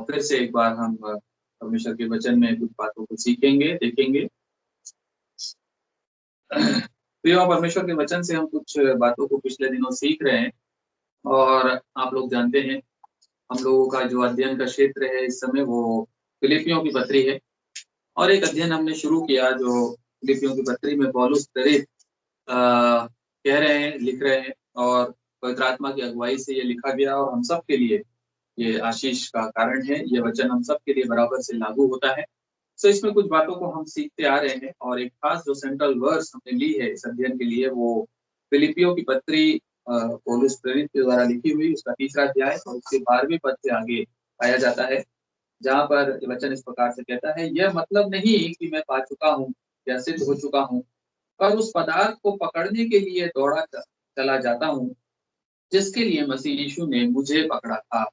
फिर से एक बार हम परमेश्वर के वचन में कुछ बातों को सीखेंगे, देखेंगे। प्रिय परमेश्वर के वचन से हम कुछ बातों को पिछले दिनों सीख रहे हैं और आप लोग जानते हैं हम लोगों का जो अध्ययन का क्षेत्र है इस समय वो फिलिपियों की पत्री है और एक अध्ययन हमने शुरू किया जो फिलिपियों की पत्री में पौलुस प्रेरित कह रहे हैं, लिख रहे हैं और पवित्र आत्मा की अगुवाई से ये लिखा गया और हम सब के लिए ये आशीष का कारण है। ये वचन हम सब के लिए बराबर से लागू होता है। तो इसमें कुछ बातों को हम सीखते आ रहे हैं और एक खास जो सेंट्रल वर्स हमने ली है इस अध्ययन के लिए वो फिलिपियों की पत्री पौलुस प्रेरित के द्वारा लिखी हुई उसका 3रा अध्याय और उसके 12वें पद से आगे पाया जाता है, जहाँ पर वचन इस प्रकार से कहता है, यह मतलब नहीं कि मैं पा चुका हूँ या सिद्ध हो चुका हूँ, पर उस पदार्थ को पकड़ने के लिए दौड़ा चला जाता हूँ जिसके लिए मसीह यीशु ने मुझे पकड़ा था।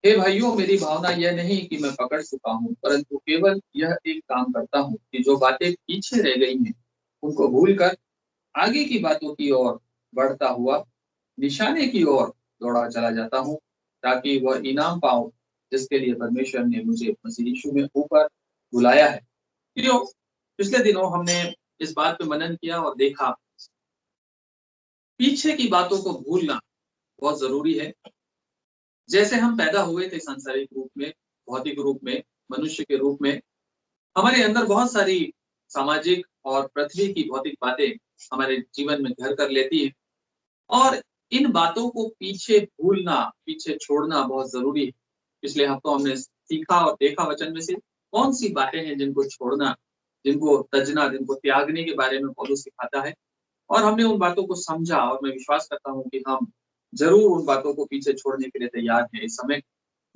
हे भाइयों, मेरी भावना यह नहीं कि मैं पकड़ चुका हूँ, परंतु केवल यह एक काम करता हूँ कि जो बातें पीछे रह गई हैं उनको भूलकर आगे की बातों की ओर बढ़ता हुआ निशाने की ओर दौड़ा चला जाता हूँ ताकि वह इनाम पाऊं जिसके लिए परमेश्वर ने मुझे मसीह यीशु में ऊपर बुलाया है। पिछले दिनों हमने इस बात पे मनन किया और देखा पीछे की बातों को भूलना बहुत जरूरी है। जैसे हम पैदा हुए थे सांसारिक रूप में, भौतिक रूप में, मनुष्य के रूप में, हमारे अंदर बहुत सारी सामाजिक और पृथ्वी की भौतिक बातें हमारे जीवन में घर कर लेती है और इन बातों को पीछे भूलना, पीछे छोड़ना बहुत जरूरी है। पिछले हफ्तों हमने सीखा और देखा वचन में से कौन सी बातें हैं जिनको छोड़ना, जिनको तजना, जिनको त्यागने के बारे में पौलुस सिखाता है और हमने उन बातों को समझा और मैं विश्वास करता हूँ कि हम जरूर उन बातों को पीछे छोड़ने के लिए तैयार हैं। इस समय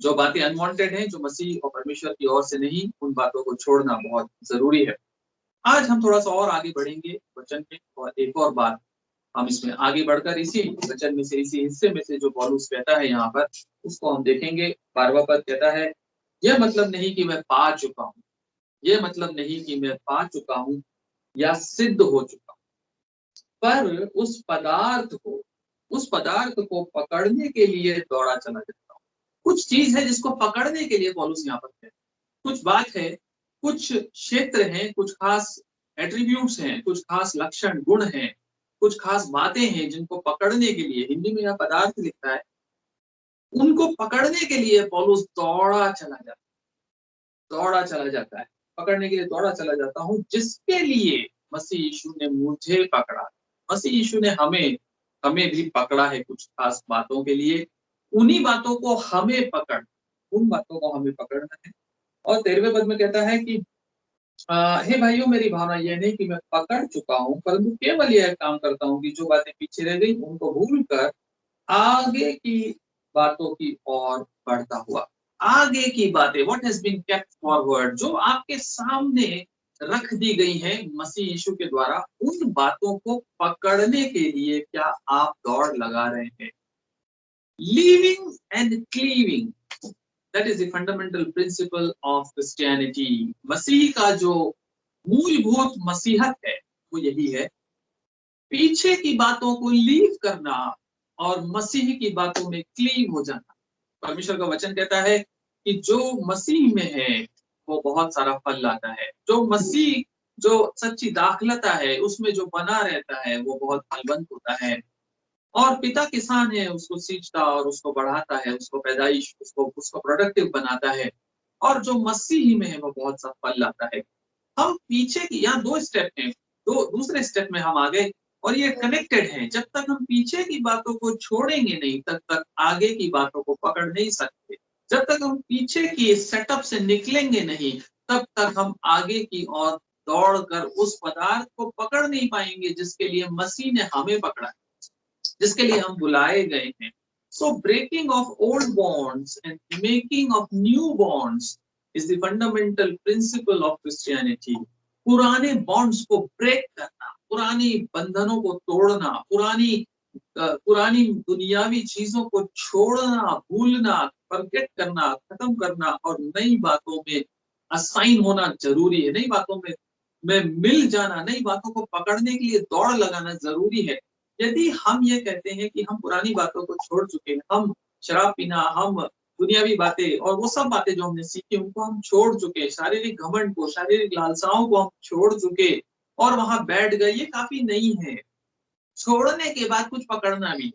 जो बातें अनवांटेड हैं, जो मसीह और परमेश्वर की ओर से नहीं, उन बातों को छोड़ना बहुत जरूरी है। आज हम थोड़ा सा और आगे बढ़ेंगे वचन में और एक और बात हम इसमें आगे बढ़कर इसी वचन में से, इसी हिस्से में से जो पौलुस कहता है यहाँ पर, उसको हम देखेंगे। 12वां पद कहता है, यह मतलब नहीं कि मैं पा चुका हूँ, यह मतलब नहीं कि मैं पा चुका हूँ या सिद्ध हो चुका हूँ, पर उस पदार्थ को पकड़ने के लिए दौड़ा चला जाता हूँ। कुछ चीज है जिसको पकड़ने के लिए पौलुस यहाँ पर है, कुछ बात है, कुछ क्षेत्र हैं, कुछ खास एट्रीब्यूट्स हैं, कुछ खास लक्षण गुण हैं, कुछ खास बातें हैं जिनको पकड़ने के लिए, हिंदी में यह पदार्थ लिखता है, उनको पकड़ने के लिए पौलुस दौड़ा चला जाता है, पकड़ने के लिए दौड़ा चला जाता हूँ जिसके लिए मसीह यीशु ने मुझे पकड़ा। मसीह यीशु ने हमें भी पकड़ा है कुछ खास बातों के लिए। उन्हीं बातों को हमें उन बातों को हमें पकड़ना है। और 13वें पद में कहता है कि हे भाइयों, मेरी भावना यह नहीं कि मैं पकड़ चुका हूँ, परंतु केवल यह काम करता हूँ कि जो बातें पीछे रह गई उनको भूलकर आगे की बातों की ओर बढ़ता हुआ। आगे की बातें, what has been kept forward, जो आपके सामने रख दी गई है मसीह यीशु के द्वारा, उन बातों को पकड़ने के लिए क्या आप दौड़ लगा रहे हैं? Leaving and cleaving, that is the fundamental principle of Christianity. मसीह का जो मूलभूत मसीहत है वो यही है, पीछे की बातों को लीव करना और मसीह की बातों में क्लीव हो जाना। परमेश्वर का वचन कहता है कि जो मसीह में है वो बहुत सारा फल लाता है। जो मसीह, जो सच्ची दाखलता है उसमें जो बना रहता है वो बहुत फलवंत होता है। और पिता किसान है, उसको सींचता और उसको बढ़ाता है, उसको पैदाइश, उसको प्रोडक्टिव बनाता है। और जो मसीह में है वो बहुत सा फल लाता है। हम पीछे की, यहाँ 2 स्टेप हैं, दूसरे स्टेप में हम आ गए और ये कनेक्टेड है। जब तक हम पीछे की बातों को छोड़ेंगे नहीं तब तक आगे की बातों को पकड़ नहीं सकते। जब तक हम पीछे की सेटअप से निकलेंगे नहीं तब तक हम आगे की ओर दौड़कर उस पदार्थ को पकड़ नहीं पाएंगे जिसके लिए मसीह ने हमें पकड़ा, जिसके लिए हम बुलाए गए हैं। So breaking of old bonds and making of new bonds is the fundamental principle of Christianity. पुराने बॉन्ड्स को ब्रेक करना, पुरानी बंधनों को तोड़ना, पुरानी दुनियावी चीजों को छोड़ना, भूलना, फॉरगेट करना, खत्म करना और नई बातों में असाइन होना जरूरी है। नई बातों में मिल जाना, नई बातों को पकड़ने के लिए दौड़ लगाना जरूरी है। यदि हम ये कहते हैं कि हम पुरानी बातों को छोड़ चुके हैं, हम शराब पीना, हम दुनियावी बातें और वो सब बातें जो हमने सीखी उनको हम छोड़ चुके, शारीरिक घमंड को, शारीरिक लालसाओं को हम छोड़ चुके और वहां बैठ गए, ये काफी नहीं है। छोड़ने के बाद कुछ पकड़ना भी,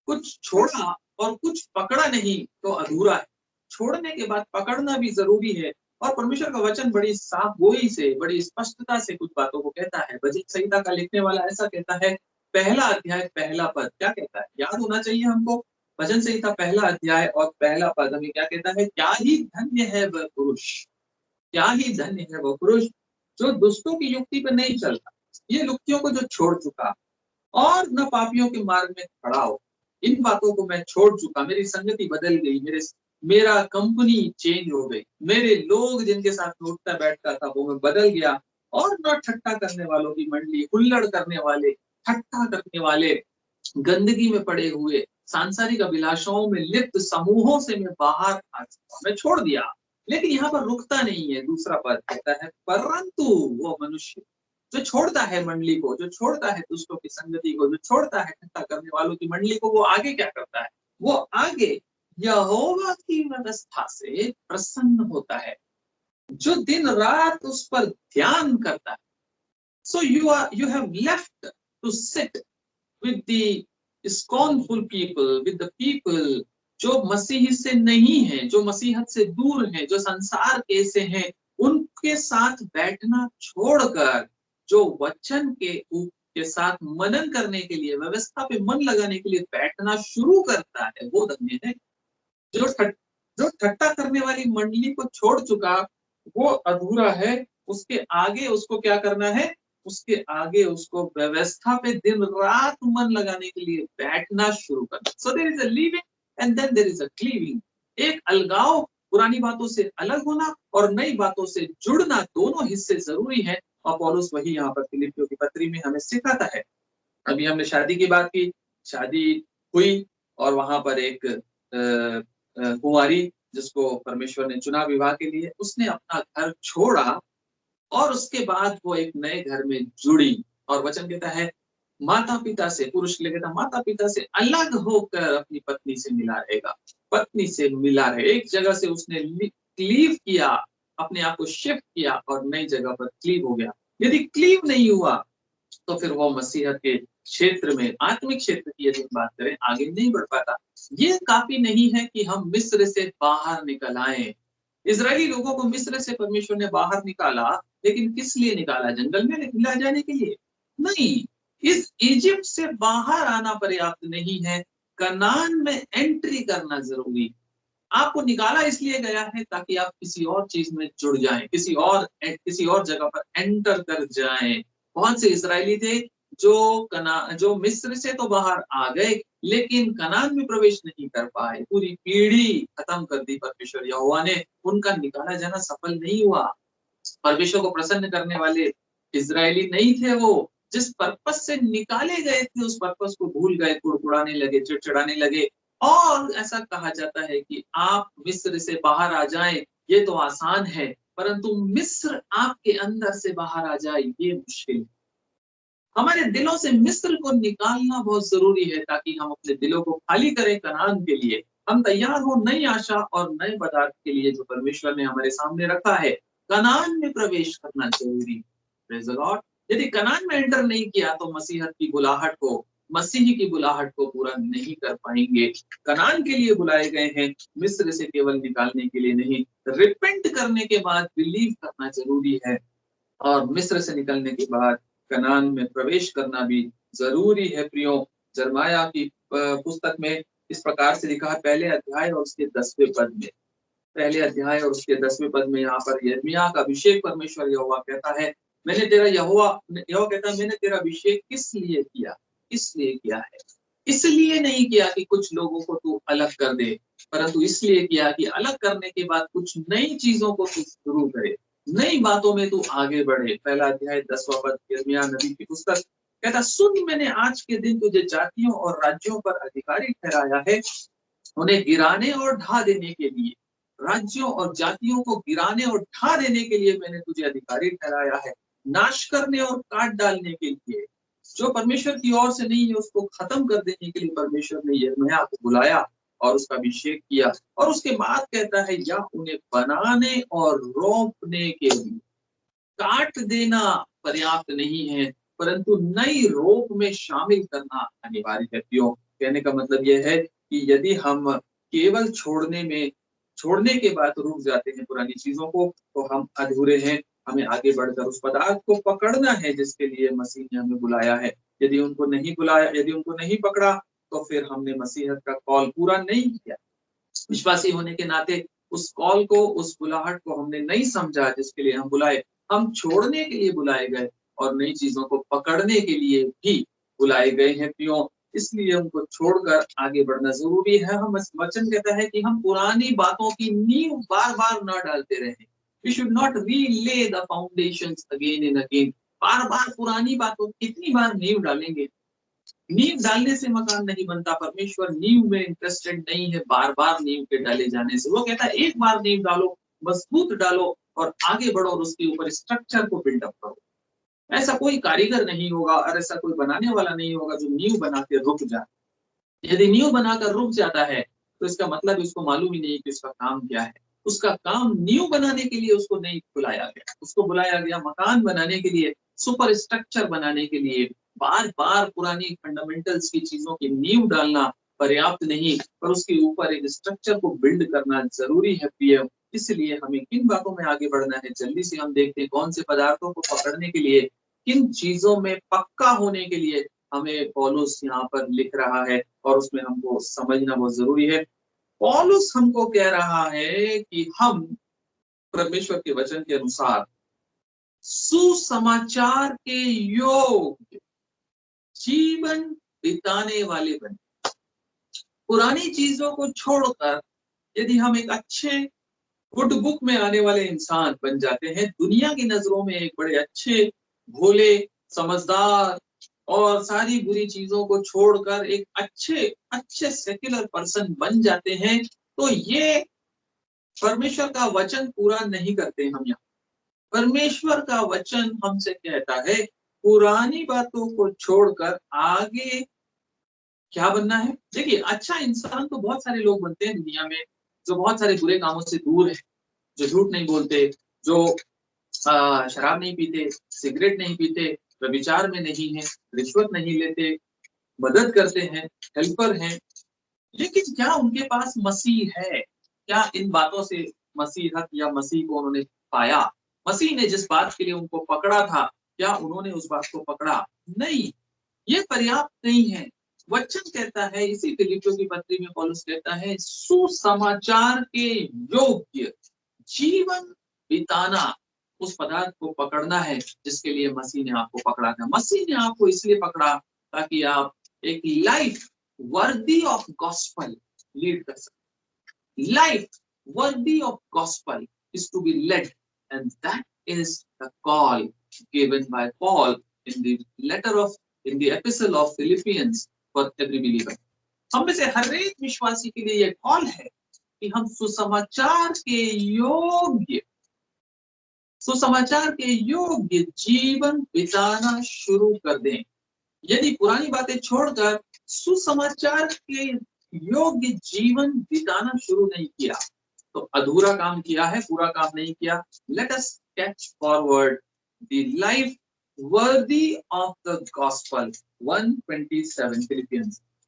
कुछ छोड़ा और कुछ पकड़ा नहीं तो अधूरा है। छोड़ने के बाद पकड़ना भी जरूरी है। और परमेश्वर का वचन बड़ी साफ गोई से, बड़ी स्पष्टता से कुछ बातों को कहता है। भजन संहिता का लिखने वाला ऐसा कहता है, पहला अध्याय पहला पद क्या कहता है, याद होना चाहिए हमको। भजन संहिता पहला अध्याय और पहला पद हमें क्या कहता है, क्या ही धन्य है वह पुरुष, क्या ही धन्य है वह पुरुष जो दुष्टों की युक्ति पर नहीं चलता, ये युक्तियों को जो छोड़ चुका और न पापियों के मार्ग में खड़ा हो। इन बातों को मैं छोड़ चुका, मेरी संगति बदल गई, मेरा कंपनी चेंज हो गई, मेरे लोग जिनके साथ मैं उठता बैठता था वो मैं बदल गया। और न ठट्ठा करने वालों की मंडली, हुल्लड़ करने वाले, ठट्ठा करने वाले, गंदगी में पड़े हुए, सांसारिक अभिलाषाओं में लिप्त समूहों से मैं बाहर आ चुका, मैं छोड़ दिया। लेकिन यहाँ पर रुकता नहीं है, दूसरा पद कहता है, परंतु वो मनुष्य जो छोड़ता है मंडली को, जो छोड़ता है दुष्टों की संगति को, जो छोड़ता है ठट्ठा करने वालों की मंडली को, वो आगे क्या करता है, वो आगे यहोवा की व्यवस्था से प्रसन्न होता है, जो दिन रात उस पर ध्यान करता है। सो you have left to sit with the scornful people, with the people जो मसीह से नहीं है, जो मसीहत से दूर है, जो संसार के से हैं, उनके साथ बैठना छोड़कर जो वचन के साथ मनन करने के लिए, व्यवस्था पे मन लगाने के लिए बैठना शुरू करता है, वो धन्य है। जो ठट्टा करने वाली मंडली को छोड़ चुका वो अधूरा है। उसके आगे उसको क्या करना है, उसके आगे उसको व्यवस्था पे दिन रात मन लगाने के लिए बैठना शुरू करना। So there is a living and then there is a cleaving. एक अलगाव, पुरानी बातों से अलग होना और नई बातों से जुड़ना, दोनों हिस्से जरूरी है। और पौलुस वही यहाँ पर फिलिपियों की पत्री में हमें सिखाता है। अभी हमने शादी की बात की, शादी हुई और वहां पर एक कुंवारी जिसको परमेश्वर ने चुना विवाह के लिए, उसने अपना घर छोड़ा और उसके बाद वो एक नए घर में जुड़ी। और वचन कहता है माता पिता से, पुरुष के लिए कहता है माता पिता से अलग होकर अपनी पत्नी से मिला रहेगा, पत्नी से मिला रहे। एक जगह से उसने क्लीव किया, अपने आप को शिफ्ट किया और नई जगह पर क्लीव हो गया। यदि क्लीव नहीं हुआ तो फिर वो मसीहत के क्षेत्र में, आत्मिक क्षेत्र की यदि बात करें, आगे नहीं बढ़ पाता। ये काफी नहीं है कि हम मिस्र से बाहर निकल आए। इजरायली लोगों को मिस्र से परमेश्वर ने बाहर निकाला, लेकिन किस लिए निकाला, जंगल में ले जाने के लिए नहीं। इस इजिप्ट से बाहर आना पर्याप्त नहीं है, कनान में एंट्री करना जरूरी। आपको निकाला इसलिए गया है ताकि आप किसी और चीज में जुड़ जाएं, किसी और जगह पर एंटर कर जाएं। बहुत से इजरायली थे जो मिस्र से तो बाहर आ गए लेकिन कनान में प्रवेश नहीं कर पाए। पूरी पीढ़ी खत्म कर दी परमेश्वर यहोवा ने, उनका निकाला जाना सफल नहीं हुआ। परमेश्वर को प्रसन्न करने वाले इजरायली नहीं थे वो। जिस पर्पस से निकाले गए थे उस पर्पस को भूल गए, कुड़कुड़ाने लगे, चिड़चिड़ाने लगे। और ऐसा कहा जाता है कि आप मिस्र से बाहर आ जाएं, ये तो आसान है, परंतु मिस्र आपके अंदर से बाहर आ जाए ये मुश्किल। हमारे दिलों से मिस्र को निकालना बहुत जरूरी है ताकि हम अपने दिलों को खाली करें कनान के लिए। हम तैयार हो नई आशा और नए पदार्थ के लिए जो परमेश्वर ने हमारे सामने रखा है। कनान में प्रवेश करना जरूरी। Praise the Lord. यदि कनान में एंटर नहीं किया तो मसीहत की बुलाहट को, मसीह की बुलाहट को पूरा नहीं कर पाएंगे। कनान के लिए बुलाए गए हैं, मिस्र से केवल निकालने के लिए नहीं। रिपेंट करने के बाद बिलीव करना जरूरी है और मिस्र से निकलने के बाद कनान में प्रवेश करना भी जरूरी है। प्रियो, जरमाया की पुस्तक में इस प्रकार से लिखा है, पहले अध्याय और उसके 10वें पद में, पहले अध्याय और उसके 10वें पद में यहाँ पर यिर्मयाह का अभिषेक परमेश्वर यहोवा कहता है, मैंने तेरा यहोवा कहता है, मैंने तेरा अभिषेक किस लिए किया, इसलिए किया है। इसलिए नहीं किया कि कुछ लोगों को तू अलग कर दे, परंतु इसलिए किया कि अलग करने के बाद कुछ नई चीजों को तू शुरू करे, नई बातों में तू आगे बढ़े। पहला अध्याय 10वां पद यिर्मयाह नबी की पुस्तक कहता, सुन मैंने आज के दिन तुझे जातियों और राज्यों पर अधिकारी ठहराया है, उन्हें गिराने और ढा देने के लिए, राज्यों और जातियों को गिराने और ढा देने के लिए मैंने तुझे अधिकारी ठहराया है, नाश करने और काट डालने के लिए। जो परमेश्वर की ओर से नहीं है उसको खत्म कर देने के लिए परमेश्वर ने यिर्मयाह को बुलाया। और उसका अभिषेक किया। और उसके बाद कहता है या उन्हें बनाने और रोपने के लिए काट देना पर्याप्त नहीं है, परंतु नई रोप में शामिल करना अनिवार्य है। क्यों? कहने का मतलब यह है कि यदि हम केवल छोड़ने के बाद रुक जाते हैं पुरानी चीजों को, तो हम अधूरे हैं। हमें आगे बढ़कर उस पदार्थ को पकड़ना है जिसके लिए मसीह ने हमें बुलाया है। यदि उनको नहीं पकड़ा, तो फिर हमने मसीहत का कॉल पूरा नहीं किया। विश्वासी होने के नाते उस कॉल को, उस बुलाहट को हमने नहीं समझा जिसके लिए हम बुलाए। हम छोड़ने के लिए बुलाए गए और नई चीजों को पकड़ने के लिए भी बुलाए गए हैं। क्यों? इसलिए उनको छोड़कर आगे बढ़ना जरूरी है। हम वचन कहता है कि हम पुरानी बातों की नींव बार बार न डालते रहें। We should not relay the foundations again and again. बार बार पुरानी बातों, कितनी बार नींव डालेंगे? नींव डालने से मकान नहीं बनता। परमेश्वर नींव में इंटरेस्टेड नहीं है बार बार नींव के डाले जाने से। वो कहता है एक बार नींव डालो, मजबूत डालो और आगे बढ़ो और उसके ऊपर स्ट्रक्चर को बिल्डअप करो। ऐसा कोई कारीगर नहीं होगा और ऐसा कोई बनाने वाला नहीं होगा जो नींव बना के रुक जाए। यदि नींव बनाकर रुक जाता है तो इसका मतलब उसको मालूम ही नहीं कि उसका काम क्या है। उसका काम नींव बनाने के लिए उसको नहीं बुलाया गया। उसको बुलाया गया मकान बनाने के लिए, सुपर स्ट्रक्चर बनाने के लिए। बार बार पुरानी फंडामेंटल्स की चीजों की नींव डालना पर्याप्त नहीं, पर उसके ऊपर एक स्ट्रक्चर को बिल्ड करना जरूरी है प्रिय। इसलिए हमें किन बातों में आगे बढ़ना है, जल्दी से हम देखते हैं कौन से पदार्थों को पकड़ने के लिए, किन चीजों में पक्का होने के लिए हमें पौलुस यहाँ पर लिख रहा है और उसमें हमको समझना बहुत जरूरी है। पौलुस हमको कह रहा है कि हम परमेश्वर के वचन के अनुसार सुसमाचार के योग्य जीवन बिताने वाले बने। पुरानी चीजों को छोड़कर यदि हम एक अच्छे गुड बुक में आने वाले इंसान बन जाते हैं, दुनिया की नजरों में एक बड़े अच्छे, भोले, समझदार और सारी बुरी चीजों को छोड़कर एक अच्छे सेक्युलर पर्सन बन जाते हैं, तो ये परमेश्वर का वचन पूरा नहीं करते हम यहाँ। परमेश्वर का वचन हमसे कहता है पुरानी बातों को छोड़कर आगे क्या बनना है। देखिए, अच्छा इंसान तो बहुत सारे लोग बनते हैं दुनिया में जो बहुत सारे बुरे कामों से दूर है, जो झूठ नहीं बोलते, जो शराब नहीं पीते, सिगरेट नहीं पीते, व्यभिचार में नहीं है, रिश्वत नहीं लेते, मदद करते हैं, हेल्पर हैं। लेकिन क्या उनके पास मसीह है? क्या इन बातों से मसीहत या मसीह को उन्होंने पाया? मसीह ने जिस बात के लिए उनको पकड़ा था, क्या उन्होंने उस बात को पकड़ा? नहीं, ये पर्याप्त नहीं है। वचन कहता है, इसी फिलिपियों की पत्री में पौलुस कहता है सुसमाचार के योग्य जीवन बिताना, उस पदार्थ को पकड़ना है जिसके लिए मसीह ने आपको पकड़ा था। मसीह ने आपको इसलिए पकड़ा ताकि आप एक life worthy of gospel lead कर सकें। Life worthy of gospel is to be led, and that is the call given by Paul in the epistle of Philippians for every believer। हम में से हर एक विश्वासी के लिए यह कॉल है कि हम सुसमाचार के योग्य जीवन बिताना शुरू कर दें। यदि पुरानी बातें छोड़कर सुसमाचार के योग्य जीवन बिताना शुरू नहीं किया, तो अधूरा काम किया है, पूरा काम नहीं किया। Let us catch forward the life worthy of the gospel 1:27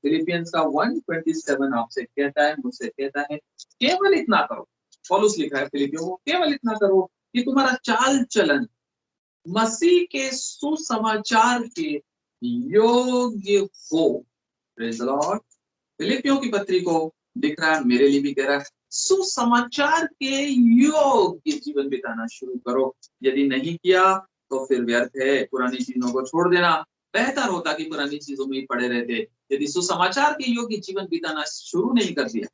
Philippians का 1:27 आपसे कहता है, मुझसे कहता है, केवल इतना करो। पौलुस लिख रहा है फिलिपियों को, केवल इतना करो कि तुम्हारा चाल चलन मसीह के सुसमाचार के योग्य हो। Praise the Lord. फिलिपियों की पत्री को दिख रहा है, मेरे लिए भी कह रहा है, सुसमाचार के योग्य जीवन बिताना शुरू करो। यदि नहीं किया तो फिर व्यर्थ है, पुरानी चीजों को छोड़ देना। बेहतर होता कि पुरानी चीजों में ही पड़े रहते। यदि सुसमाचार के योग्य जीवन बिताना शुरू नहीं कर दिया,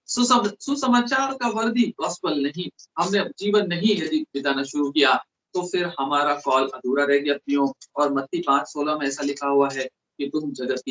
सुसमाचार का वर्दी गॉस्पल नहीं, हमने जीवन नहीं यदि बिताना शुरू किया, तो फिर हमारा कॉल अधूरा रह गया। क्यों? और मत्ती 5:16 में ऐसा लिखा हुआ है कि तुम जगत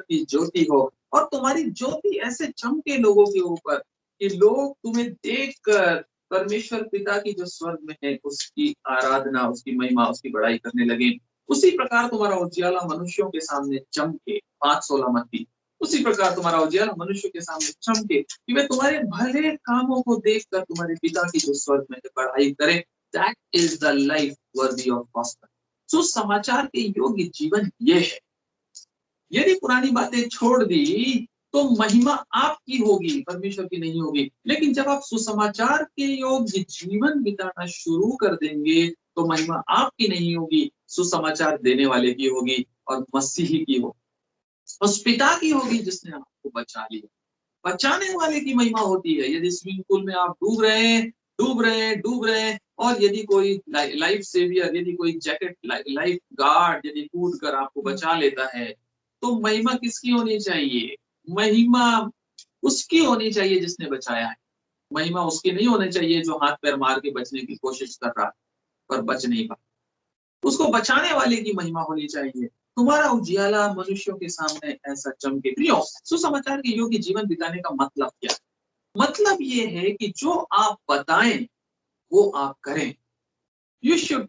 की ज्योति हो और तुम्हारी ज्योति ऐसे चमके लोगों के ऊपर कि लोग तुम्हें देखकर परमेश्वर पिता की जो स्वर्ग में है उसकी आराधना, उसकी महिमा, उसकी बड़ाई करने लगे। उसी प्रकार तुम्हारा उजियाला मनुष्यों के सामने चमके। 5:16 मत्ती। उसी प्रकार तुम्हारा उजियाला मनुष्य के सामने चमके कि वे तुम्हारे भले कामों को देखकर तुम्हारे पिता की जो स्वर्ग में बढ़ाई करे। That is the life worthy of gospel. सुसमाचार के योग्य जीवन ये है। यदि पुरानी बातें छोड़ दी तो महिमा आपकी होगी, परमेश्वर की नहीं होगी। लेकिन जब आप सुसमाचार के योग्य जीवन बिताना शुरू कर देंगे तो महिमा आपकी नहीं होगी, सुसमाचार देने वाले की होगी और मसीही की होगी, उस पिता की होगी जिसने आपको बचा लिया। बचाने वाले की महिमा होती है। यदि स्विमिंग पूल में आप डूब रहे हैं, डूब रहे हैं और यदि कोई लाइफ सेवियर, यदि कोई जैकेट लाइफ गार्ड यदि कूद कर आपको बचा लेता है तो महिमा किसकी होनी चाहिए? महिमा उसकी होनी चाहिए जिसने बचाया है। महिमा उसकी नहीं होनी चाहिए जो हाथ पैर मार के बचने की कोशिश कर रहा है पर बच नहीं पा। उसको बचाने वाले की महिमा होनी चाहिए। तुम्हारा उजियाला मनुष्यों के सामने ऐसा चमके। प्रियो, सुसमाचार के योग्य जीवन बिताने का मतलब क्या है? मतलब ये है कि जो आप बताएं वो आप करें। You should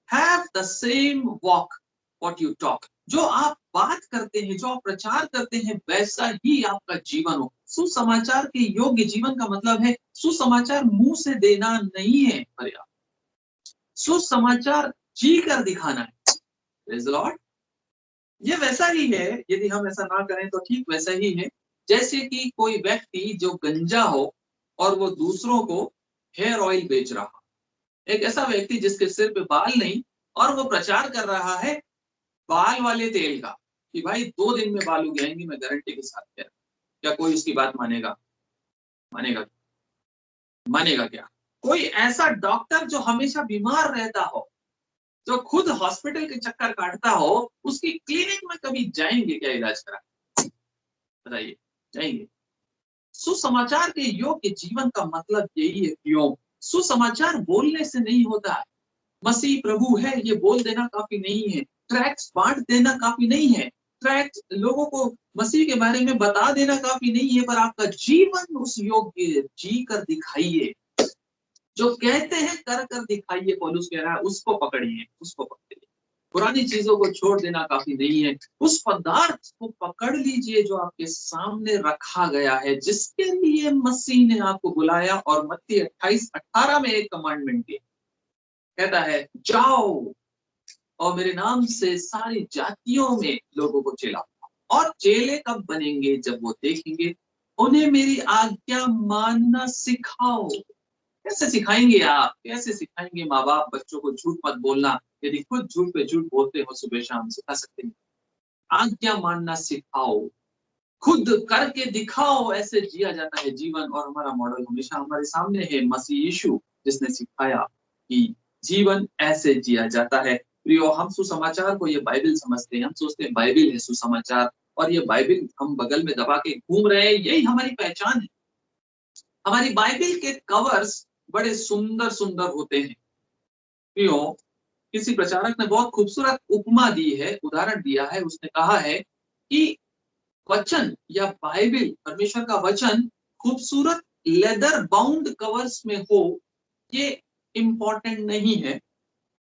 have the same walk what you talk. जो आप बात करते हैं, जो आप प्रचार करते हैं, वैसा ही आपका जीवन हो। सुसमाचार के योग्य जीवन का मतलब है सुसमाचार मुंह से देना नहीं है, सुसमाचार जी कर दिखाना है। Praise the Lord. ये वैसा ही है, यदि हम ऐसा ना करें तो ठीक वैसा ही है जैसे कि कोई व्यक्ति जो गंजा हो और वो दूसरों को हेयर ऑयल बेच रहा। एक ऐसा व्यक्ति जिसके सिर पे बाल नहीं और वो प्रचार कर रहा है बाल वाले तेल का कि भाई 2 दिन में बाल उग जाएंगे, मैं गारंटी के साथ कह रहा हूं। क्या कोई उसकी बात मानेगा? मानेगा? मानेगा क्या? कोई ऐसा डॉक्टर जो हमेशा बीमार रहता हो, जो खुद हॉस्पिटल के चक्कर काटता हो, उसकी क्लिनिक में कभी जाएंगे क्या इलाज करा? बताइए, जाएंगे? सुसमाचार के योग्य जीवन का मतलब यही है। क्यों? सुसमाचार बोलने से नहीं होता है। मसीह प्रभु है ये बोल देना काफी नहीं है, ट्रैक्ट्स बांट देना काफी नहीं है, ट्रैक्ट्स लोगों को मसीह के बारे में बता देना काफी नहीं है, पर आपका जीवन उस योग्य जी कर दिखाइए। जो कहते हैं कर कर दिखाइए, पौलुस कह रहा है, उसको पकड़िए, उसको पकड़िए। पुरानी चीजों को छोड़ देना काफी नहीं है, उस पदार्थ को पकड़ लीजिए जो आपके सामने रखा गया है, जिसके लिए मसीह ने आपको बुलाया। और मत्ती 28:18 में एक कमांडमेंट दिया, कहता है जाओ और मेरे नाम से सारी जातियों में लोगों को चेला। और चेले कब बनेंगे? जब वो देखेंगे उन्हें मेरी आज्ञा मानना सिखाओ। कैसे सिखाएंगे आप? कैसे सिखाएंगे? माँ बाप बच्चों को झूठ मत बोलना, यदि खुद झूठ पे झूठ बोलते हो सुबह शाम, सिखा सकते हैं। आज्ञा मानना सिखाओ, खुद करके दिखाओ। ऐसे जिया जाता है जीवन। और हमारा मॉडल हमेशा हमारे सामने है, मसीह यीशु, जिसने सिखाया कि जीवन ऐसे जिया जाता है। प्रियो, हम सुसमाचार को ये बाइबल समझते हैं, हम सोचते हैं बाइबल है सुसमाचार, और ये बाइबल हम बगल में दबा के घूम रहे हैं, यही हमारी पहचान है। हमारी बाइबल के कवर्स बड़े सुंदर सुंदर होते हैं। प्रियो, किसी प्रचारक ने बहुत खूबसूरत उपमा दी है, उदाहरण दिया है। उसने कहा है कि वचन या बाइबल, परमेश्वर का वचन खूबसूरत लेदर बाउंड कवर्स में हो, ये इंपॉर्टेंट नहीं है।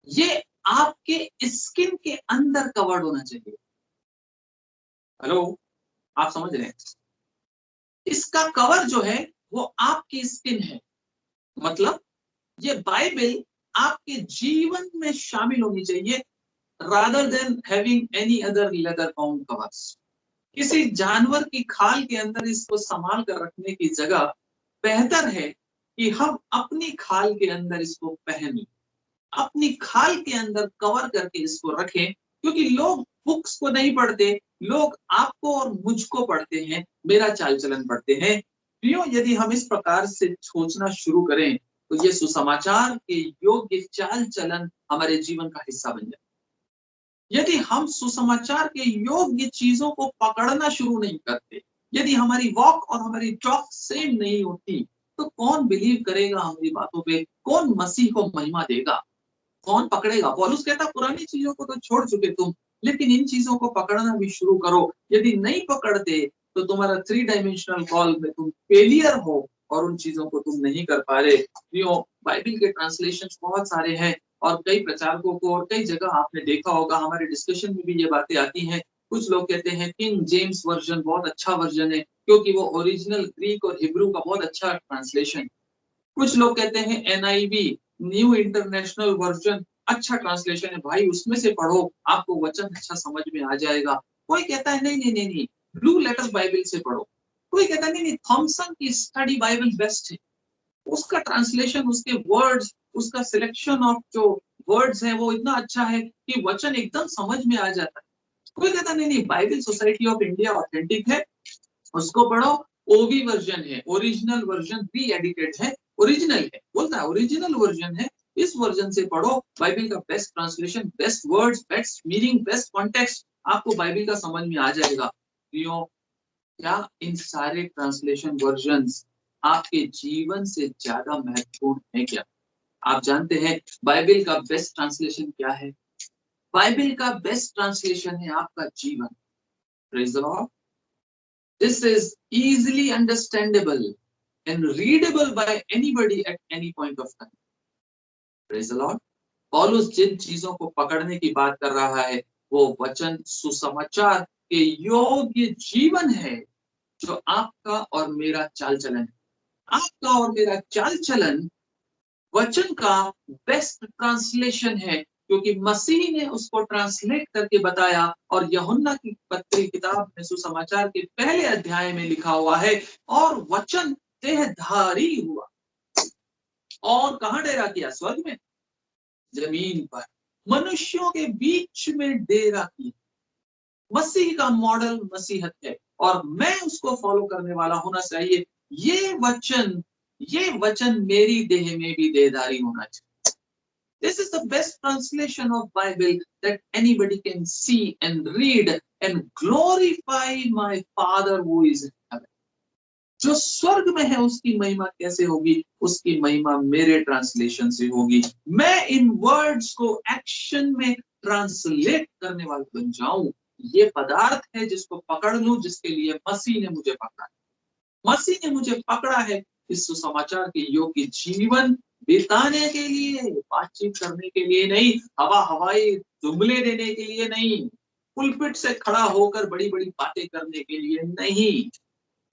ये आपके स्किन के अंदर कवर्ड होना चाहिए। हेलो, आप समझ रहे हैं? इसका कवर जो है वो आपकी स्किन है। मतलब ये बाइबल आपके जीवन में शामिल होनी चाहिए, rather than having any other leather bound covers. किसी जानवर की खाल के अंदर इसको संभाल कर रखने की जगह बेहतर है कि हम अपनी खाल के अंदर इसको पहन लें, अपनी खाल के अंदर कवर करके इसको रखें। क्योंकि लोग बुक्स को नहीं पढ़ते, लोग आपको और मुझको पढ़ते हैं, मेरा चाल चलन पढ़ते हैं। क्यों? यदि हम इस प्रकार से सोचना शुरू करें तो ये सुसमाचार के योग्य चाल चलन हमारे जीवन का हिस्सा बन जाए। यदि हम सुसमाचार के योग्य चीजों को पकड़ना शुरू नहीं करते, यदि हमारी वॉक और हमारी टॉक सेम नहीं होती, तो कौन बिलीव करेगा हमारी बातों पे? कौन मसीह को महिमा देगा? कौन पकड़ेगा? पौलुस कहता पुरानी चीजों को तो छोड़ चुके तुम, लेकिन इन चीजों को पकड़ना भी शुरू करो। यदि नहीं पकड़ते तो तुम्हारा 3 डायमेंशनल कॉल में तुम फेलियर हो और उन चीजों को तुम नहीं कर पा रहे। क्यों? बाइबल के ट्रांसलेशन बहुत सारे हैं और कई प्रचारकों को, और कई जगह आपने देखा होगा, हमारे डिस्कशन में भी ये बातें आती हैं, कुछ लोग कहते हैं किंग जेम्स वर्जन बहुत अच्छा वर्जन है क्योंकि वो ओरिजिनल ग्रीक और हिब्रू का बहुत अच्छा ट्रांसलेशन। कुछ लोग कहते हैं एनआईवी न्यू इंटरनेशनल वर्जन अच्छा ट्रांसलेशन है भाई, उसमें से पढ़ो, आपको वचन अच्छा समझ में आ जाएगा। कोई कहता है नहीं नहीं नहीं नहीं, ब्लू लेटर बाइबल से पढ़ो। कोई कहता है नहीं नहीं, थॉमसन की स्टडी बाइबल बेस्ट है, उसका ट्रांसलेशन, उसके वर्ड्स, उसका सिलेक्शन ऑफ जो वर्ड्स है वो इतना अच्छा है कि वचन एकदम समझ में आ जाता है। कोई कहता नहीं नहीं, Bible society of India authentic है, उसको पढ़ो, ओवी वर्जन है, ओरिजिनल वर्जन री एडिटेड है, ओरिजिनल है, बोलता है ओरिजिनल वर्जन है, इस वर्जन से पढ़ो, बाइबल का best translation, best words, best meaning, best context, आपको बाइबल का समझ में आ जाएगा। क्या इन सारे ट्रांसलेशन वर्जन्स आपके जीवन से ज्यादा महत्वपूर्ण है क्या? आप जानते हैं बाइबल का बेस्ट ट्रांसलेशन क्या है? बाइबल का बेस्ट ट्रांसलेशन है आपका जीवन। Praise the Lord. This is easily understandable and readable by anybody at any point of time. Praise the Lord. पौलुस जिन चीजों को पकड़ने की बात कर रहा है वो वचन सुसमाचार के योग्य जीवन है जो आपका और मेरा चाल चलन है। आपका और मेरा चाल चलन वचन का बेस्ट ट्रांसलेशन है क्योंकि मसीह ने उसको ट्रांसलेट करके बताया। और यूहन्ना की पत्री किताब में सुसमाचार के पहले अध्याय में लिखा हुआ है, और वचन देहधारी हुआ और कहां डेरा किया? स्वर्ग में, जमीन पर, मनुष्यों के बीच में डेरा किया। मसीह का मॉडल मसीहत है और मैं उसको फॉलो करने वाला होना चाहिए। ये वचन मेरी देह में भी देहधारी होना चाहिए। This is the best translation of Bible that anybody can see and read and glorify my Father who is in heaven. जो स्वर्ग में है उसकी महिमा कैसे होगी? उसकी महिमा मेरे ट्रांसलेशन से होगी। मैं इन वर्ड्स को एक्शन में ट्रांसलेट करने वाला बन जाऊं। ये पदार्थ है जिसको पकड़ लूं, जिसके लिए मसीह ने मुझे पकड़ा है। मसीह ने मुझे पकड़ा है इस सुसमाचार के योग्य जीवन बिताने के लिए, बातचीत करने के लिए नहीं, हवाई जुमले देने के लिए नहीं, पुलपिट से खड़ा होकर बड़ी बड़ी बातें करने के लिए नहीं,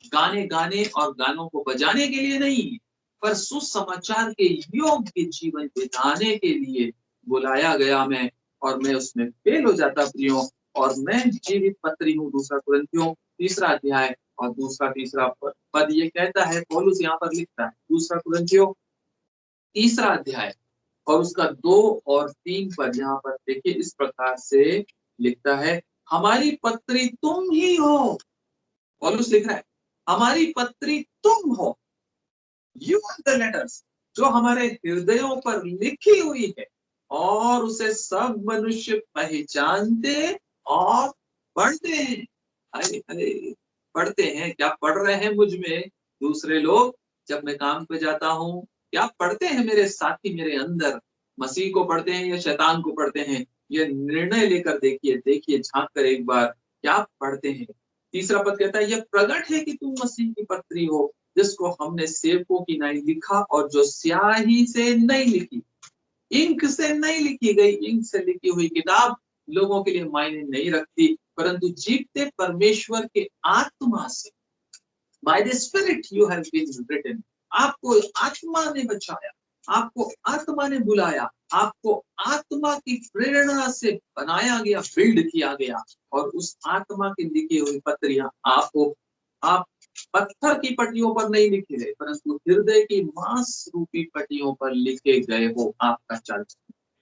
गाने गाने और गानों को बजाने के लिए नहीं, पर सुसमाचार के योग्य जीवन बिताने के लिए बुलाया गया मैं, और मैं उसमें फेल हो जाता प्रियो। और मैं जीवित पत्री हूँ, दूसरा कुरिन्थियों 3 अध्याय और दूसरा तीसरा पद ये कहता है, पौलुस यहाँ पर लिखता है, दूसरा कुरिन्थियों 3 अध्याय और उसका 2 और 3 पद यहाँ पर देखिए, इस प्रकार से लिखता है, हमारी पत्री तुम ही हो। पौलुस लिख रहा है, हमारी पत्री तुम हो, यू आर द लेटर्स, जो हमारे हृदयों पर लिखी हुई है और उसे सब मनुष्य पहचानते और पढ़ते हैं। अरे अरे, पढ़ते हैं, क्या पढ़ रहे हैं मुझ में दूसरे लोग? जब मैं काम पे जाता हूँ, क्या पढ़ते हैं मेरे साथी मेरे अंदर? मसीह को पढ़ते हैं या शैतान को पढ़ते हैं? ये निर्णय लेकर देखिए झांक कर एक बार, क्या पढ़ते हैं? तीसरा पद कहता है, यह प्रकट है कि तुम मसीह की पत्री हो, जिसको हमने सेवकों की नहीं लिखा और जो स्याही से नहीं लिखी, इंक से नहीं लिखी गई। इंक से लिखी हुई किताब लोगों के लिए मायने नहीं रखती, परंतु जीवते परमेश्वर के आत्मा से, by the spirit you have been written, आपको आत्मा ने बचाया, आपको आत्मा ने बुलाया, आपको आत्मा की प्रेरणा से बनाया गया, बिल्ड किया गया, और उस आत्मा की लिखी हुई पत्रियां आप पत्थर की पट्टियों पर नहीं लिखे गए, परंतु हृदय की मांस रूपी पट्टियों पर लिखे गए हो आपका चल।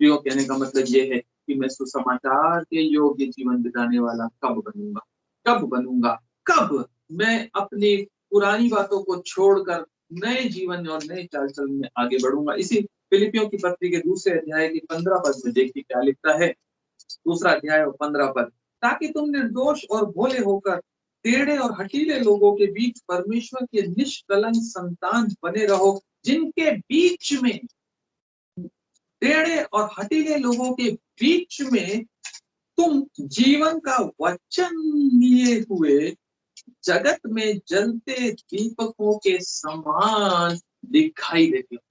कहने का मतलब ये है कि मैं सुसमाचार के योग्य जीवन बिताने वाला कब बनूंगा? कब बनूंगा? कब मैं अपनी पुरानी बातों को छोड़कर नए जीवन और नए चाल चलन में आगे बढ़ूंगा? इसी फिलिपियों की पत्री के 2 अध्याय के 15 पद में देखिए क्या लिखता है, 2 अध्याय और 15 पद, ताकि तुम निर्दोष और भोले होकर टेढ़े और हठीले लोगों के बीच परमेश्वर के निष्कलंक संतान बने रहो, जिनके बीच में, टेढ़े और हठीले लोगों के बीच में तुम जीवन का वचन लिए हुए जगत में जलते दीपकों के समान दिखाई देते हो।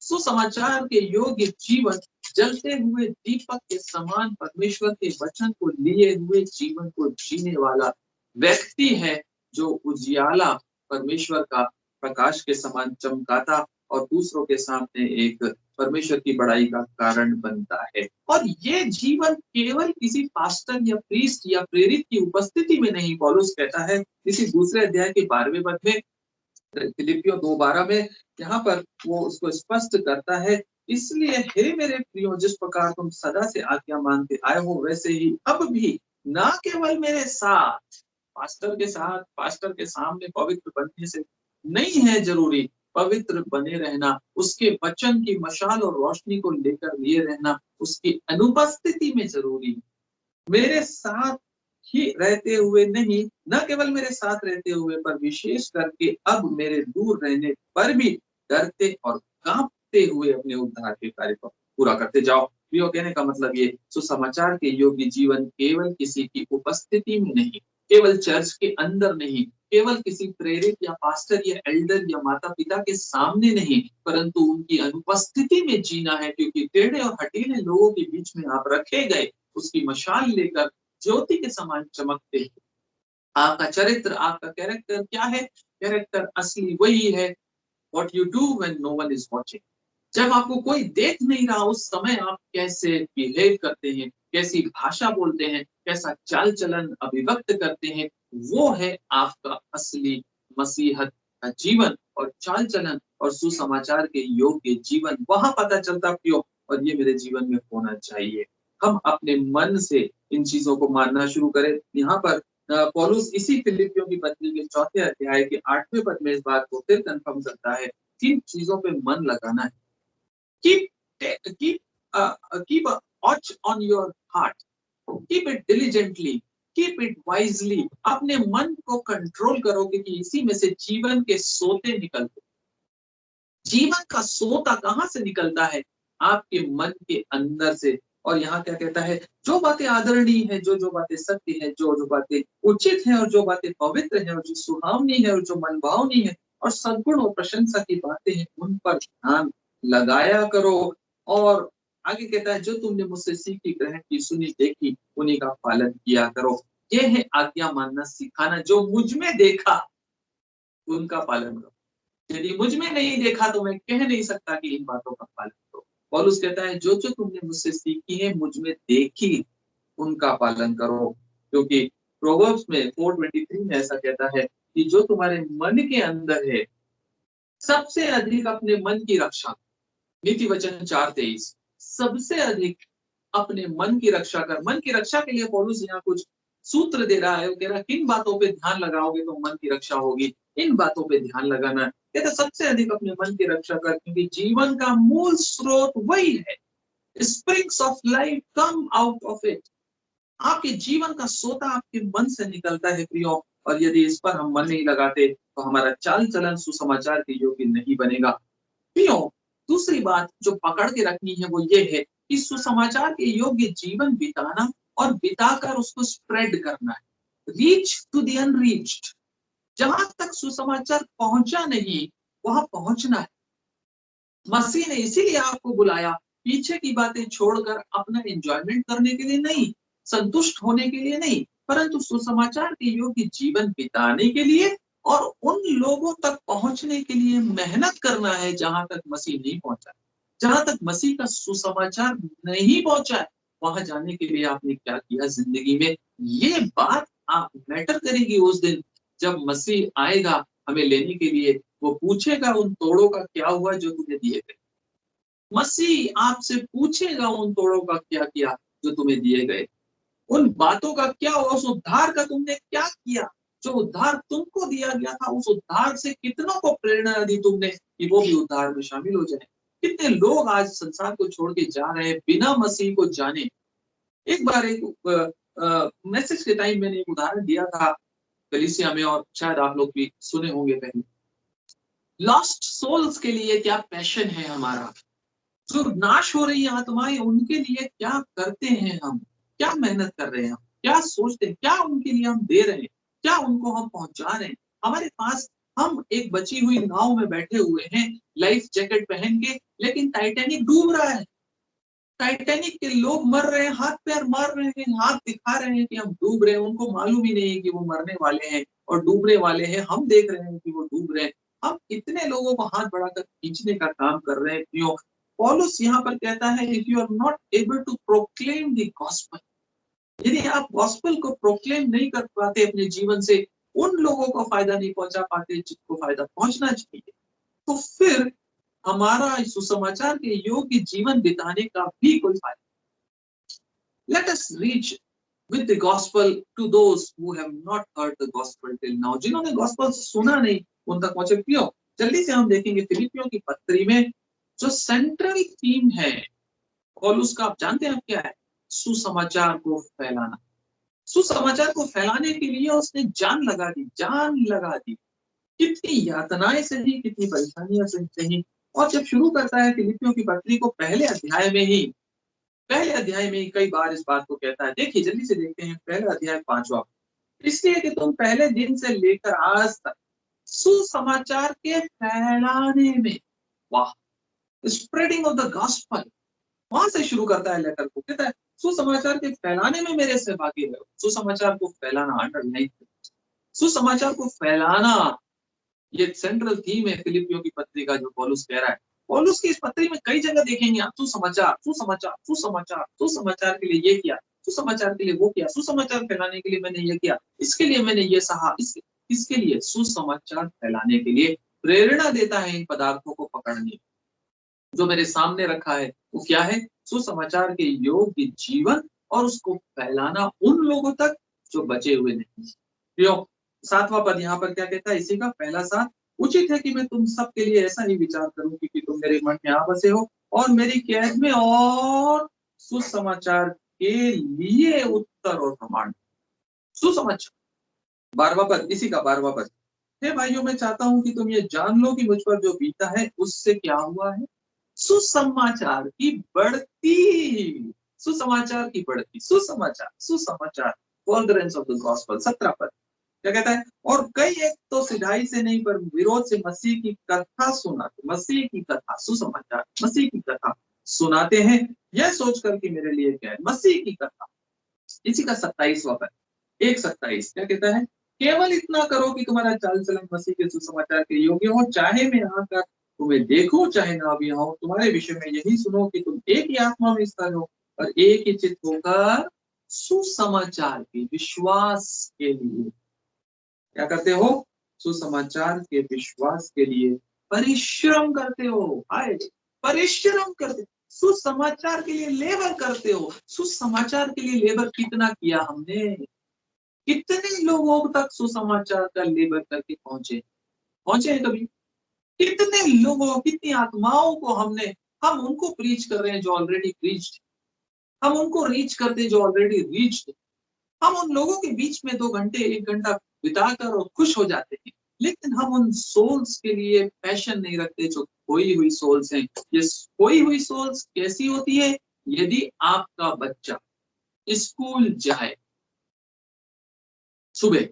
सुसमाचार के योग्य जीवन जलते हुए दीपक के समान परमेश्वर के वचन को लिए हुए जीवन को जीने वाला व्यक्ति है, जो उजियाला परमेश्वर का प्रकाश के समान चमकाता और दूसरों के सामने एक परमेश्वर की बड़ाई का कारण बनता है। और ये जीवन केवल किसी पास्टर या प्रीस्ट या प्रेरित की उपस्थिति में नहीं, पौलुस कहता है इसी दूसरे अध्याय के 12वें पद में, फिलिपियों 2:12 में, यहाँ पर वो उसको स्पष्ट करता है, इसलिए हे मेरे प्रियो, जिस प्रकार तुम सदा से आज्ञा मानते आए हो, वैसे ही अब भी ना केवल मेरे साथ, पास्टर के साथ, पास्टर के सामने पवित्र बनने से नहीं है जरूरी, पवित्र बने रहना, उसके वचन की मशाल और रोशनी को लेकर लिए रहना उसकी अनुपस्थिति में जरूरी। मेरे साथ ही रहते हुए नहीं, न केवल मेरे साथ रहते हुए, पर विशेष करके अब मेरे दूर रहने पर भी डरते और कांपते हुए अपने उद्धार के कार्य को पूरा करते जाओ। प्रियो, कहने का मतलब ये, सुसमाचार के योग्य जीवन केवल किसी की उपस्थिति में नहीं, केवल चर्च के अंदर नहीं, केवल किसी प्रेरित या पास्टर या एल्डर या माता पिता के सामने नहीं, परंतु उनकी अनुपस्थिति में जीना है, क्योंकि टेढ़े और हटीले लोगों के बीच में आप रखे गए, उसकी मशाल लेकर ज्योति के समान चमकते हैं। आपका चरित्र, आपका कैरेक्टर क्या है? कैरेक्टर असली वही है, what you do when no one is watching. जब आपको कोई देख नहीं रहा, उस समय आप कैसे बिहेव करते हैं, कैसी भाषा बोलते हैं, कैसा चाल चलन अभिव्यक्त करते हैं, वो है आपका असली मसीहत का जीवन और चाल चलन और सुसमाचार के योग्य जीवन। वहां पता चलता प्रियो, और ये मेरे जीवन में होना चाहिए। हम अपने मन से इन चीजों को मानना शुरू करें। यहाँ पर पौलुस इसी फिलिपियों की पत्री के 4 अध्याय के 8वें पद में इस बात को फिर कंफर्म करता है। 3 चीजों पे मन लगाना है। keep keep keep a watch on your heart, keep it diligently, keep it wisely। अपने मन को कंट्रोल करोगे कि इसी में से जीवन के सोते निकलते। जीवन का सोता कहाँ से निकलता है? आपके मन के अंदर से। और यहाँ क्या कहता है? जो बातें आदरणीय है, जो बातें सत्य है, जो बातें उचित है, और जो बातें पवित्र है, और जो सुहावनी है, और जो मनभावनी है, और सद्गुण और प्रशंसा की बातें हैं, उन पर ध्यान लगाया करो। और आगे कहता है, जो तुमने मुझसे सीखी, ग्रहण की, सुनी, देखी, उन्हीं का पालन किया करो। ये है आज्ञा मानना सिखाना। जो मुझ में देखा उनका पालन करो। यदि मुझ में नहीं देखा तो मैं कह नहीं सकता कि इन बातों का पालन करो। पौलुस कहता है, जो तुमने मुझसे सीखी है, मुझ में देखी, उनका पालन करो। क्योंकि प्रोवर्ब्स में 4:23 में ऐसा कहता है कि जो तुम्हारे मन के अंदर है, सबसे अधिक अपने मन की रक्षा। नीति वचन 4:23, सबसे अधिक अपने मन की रक्षा कर। मन की रक्षा के लिए पौलुस यहाँ कुछ सूत्र दे रहा है। वो कह रहा है, किन बातों पे ध्यान लगाओगे तो मन की रक्षा होगी, इन बातों पे ध्यान लगाना। कहता सबसे अधिक अपने मन की रक्षा कर, क्योंकि जीवन का मूल स्रोत वही है। Springs of life come out of it. आपके जीवन का सोता आपके मन से निकलता है प्रियो। और यदि इस पर हम मन नहीं लगाते तो हमारा चाल चलन सुसमाचार के योग्य नहीं बनेगा। प्रियो, दूसरी बात जो पकड़ के रखनी है वो ये है कि सुसमाचार के योग्य जीवन बिताना और बिताकर उसको स्प्रेड करना है। Reach to the unreached. जहां तक सुसमाचार पहुंचा नहीं, वहां पहुंचना है। मसीह ने इसीलिए आपको बुलाया, पीछे की बातें छोड़कर अपना एंजॉयमेंट करने के लिए नहीं, संतुष्ट होने के लिए नहीं, परंतु सुसमाचार के योग्य जीवन बिताने के लिए और उन लोगों तक पहुंचने के लिए मेहनत करना है जहां तक मसीह नहीं पहुंचा। जहां तक मसीह का सुसमाचार नहीं पहुंचा है, वहां जाने के लिए आपने क्या किया जिंदगी में। ये बात आप मैटर करेगी उस दिन जब मसीह आएगा हमें लेने के लिए। वो पूछेगा, उन तोड़ों का क्या हुआ जो तुम्हें दिए गए। मसीह आपसे पूछेगा, उन तोड़ों का क्या किया जो तुम्हें दिए गए। उन बातों का क्या हुआ, उस उद्धार का तुमने क्या किया। जो उद्धार तुमको दिया गया था, उस उद्धार से कितनों को प्रेरणा दी तुमने कि वो भी उद्धार में शामिल हो जाए। कितने लोग आज संसार को छोड़ के जा रहे हैं बिना मसीह को जाने। एक बार एक मैसेज के टाइम मैंने एक उदाहरण दिया था कलीसिया में, और शायद आप लोग भी सुने होंगे पहले। लॉस्ट सोल्स के लिए क्या पैशन है हमारा। जो नाश हो रही आत्माएं, उनके लिए क्या करते हैं हम, क्या मेहनत कर रहे हैं हम, क्या सोचते हैं, क्या उनके लिए हम दे रहे हैं, क्या उनको हम पहुंचा रहे हैं। हमारे पास हम एक बची हुई नाव में बैठे हुए हैं, लाइफ जैकेट पहन के, लेकिन टाइटैनिक डूब रहा है। टाइटैनिक के लोग मर रहे हैं, हाथ पैर मार रहे हैं, हाथ दिखा रहे हैं कि हम डूब रहे हैं, उनको मालूम ही नहीं है कि वो मरने वाले हैं और डूबने वाले हैं, हम देख रहे हैं कि वो डूब रहे हैं। हम कितने लोगों को हाथ बढ़ाकर खींचने का काम कर रहे हैं, क्यों? पौलुस यहाँ पर कहता है, if you are not able to proclaim the gospel, यदि आप गॉस्पेल को प्रोक्लेम नहीं कर पाते अपने जीवन से, उन लोगों को फायदा नहीं पहुंचा पाते जिनको फायदा पहुंचना चाहिए, तो फिर हमारा सुसमाचार के योग्य जीवन बिताने का भी कोई फायदा। Let us reach with the gospel to those who have not heard the gospel till now, जिन्होंने गॉस्पेल सुना नहीं उन तक पहुंचे। क्यों? जल्दी से हम देखेंगे फिलिपियों की पत्री में जो सेंट्रल थीम है पौलुस का, आप जानते हैं क्या है? सुसमाचार को फैलाना। सुसमाचार को फैलाने के लिए उसने जान लगा दी। कितनी यातनाएं सही, कितनी परेशानियां सही। और जब शुरू करता है फिलिपियों की पत्री को पहले अध्याय में ही कई बार इस बात को कहता है। देखिए जल्दी से देखते हैं, पहला अध्याय 5वां, इसलिए कि तुम पहले दिन से लेकर आज तक सुसमाचार के फैलाने में, वाह, स्प्रेडिंग ऑफ द गॉस्पेल, वहां से शुरू करता है लेटर को। कहता है सुसमाचार के फैलाने में मेरे सहभागी रहो। सुसमाचार को फैलाना, अंडरलाइन, सुसमाचार को फैलाना, ये सेंट्रल थीम है फिलिपियों की पत्री का जो पौलुस कह रहा है। पौलुस की इस पत्री में कई जगह देखेंगे आप सुसमाचार सुसमाचार सुसमाचार, सुसमाचार के लिए ये किया, सुसमाचार के लिए वो किया, सुसमाचार फैलाने के लिए मैंने ये किया, इसके लिए मैंने ये सहा, इसके लिए सुसमाचार फैलाने के लिए प्रेरणा देता है इन पदार्थों को पकड़ने। जो मेरे सामने रखा है वो क्या है? सुसमाचार के योग्य जीवन, और उसको फैलाना उन लोगों तक जो बचे हुए नहीं। क्यों? 7वां पद यहाँ पर क्या कहता है? इसी का पहला 7, उचित है कि मैं तुम सबके लिए ऐसा ही विचार करूं कि तुम मेरे मन में आ बसे हो और मेरी कैद में और सुसमाचार के लिए उत्तर और प्रमाण। सुसमाचार, 12वां पद, इसी का 12वां पद, हे भाइयों मैं चाहता हूं कि तुम ये जान लो कि मुझ पर जो बीता है उससे क्या हुआ है, सुसमाचार की बढ़ती, सुसमाचार की बढ़ती, सुसमाचार सुसमाचार, फर्दरेंस ऑफ द गॉस्पेल। 17 पद क्या कहता है? और कई एक तो सिधाई से नहीं पर विरोध से मसीह की कथा सुनाते, मसीह की कथा, सुसमाचार, मसीह की कथा सुनाते हैं, यह सोचकर कि मेरे लिए क्या है मसीह की कथा। इसी का 27वां पद, 1:27 क्या कहता है? केवल इतना करो कि तुम्हारा चाल चलन मसीह के सुसमाचार के योग्य हो, चाहे मैं आकर तुम्हें देखो चाहे ना भी हो। तुम्हारे विषय में यही सुनो कि तुम एक ही आत्मा में स्थिर हो और एक ही चित्त होकर सुसमाचार के विश्वास के लिए क्या करते हो? सुसमाचार के विश्वास के लिए परिश्रम करते हो। हाय, परिश्रम करते, सुसमाचार के लिए लेबर करते हो। सुसमाचार के लिए लेबर कितना किया हमने, कितने लोगों तक सुसमाचार का लेबर करके पहुंचे हैं कभी? कितने लोगों, कितनी आत्माओं को हम उनको प्रीच कर रहे हैं जो ऑलरेडी प्रीच्ड, हम उनको रीच करते हैं जो ऑलरेडी रीच्ड। हम उन लोगों के बीच में 2 घंटे 1 घंटा बिताकर और खुश हो जाते हैं, लेकिन हम उन सोल्स के लिए पैशन नहीं रखते जो खोई हुई सोल्स हैं। ये खोई हुई सोल्स कैसी होती है? यदि आपका बच्चा स्कूल जाए सुबह